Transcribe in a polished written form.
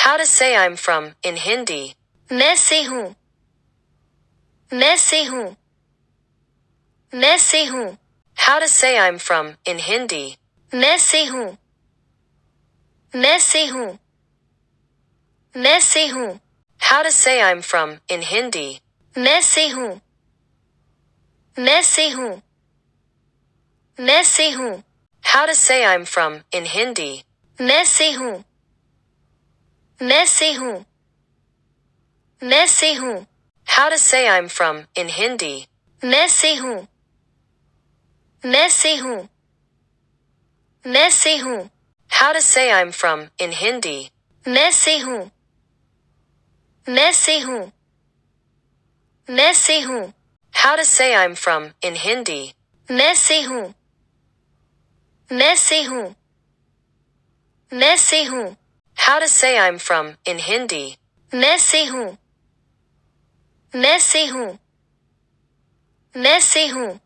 How to say I'm from in Hindi. मैं से हूँ मैं से हूँ मैं से हूँ How to say I'm from in Hindi. मैं से हूँ मैं से हूँ मैं से हूँ How to say I'm from in Hindi. मैं से हूँ मैं से हूँ मैं से हूँ How to say I'm from in Hindi. मैं से हूँ मैं से हूँ मैं से हूँ How to say I'm from in Hindi. मैं से हूँ मैं से हूँ मैं से हूँ How to say I'm from in Hindi. मैं से हूँ मैं से हूँ मैं से हूँ How to say I'm from in Hindi. मैं से हूँ मैं से हूँ मैं से हूँ How to say I'm from in Hindi. मैं से हूँ मैं से हूँ मैं से हूँ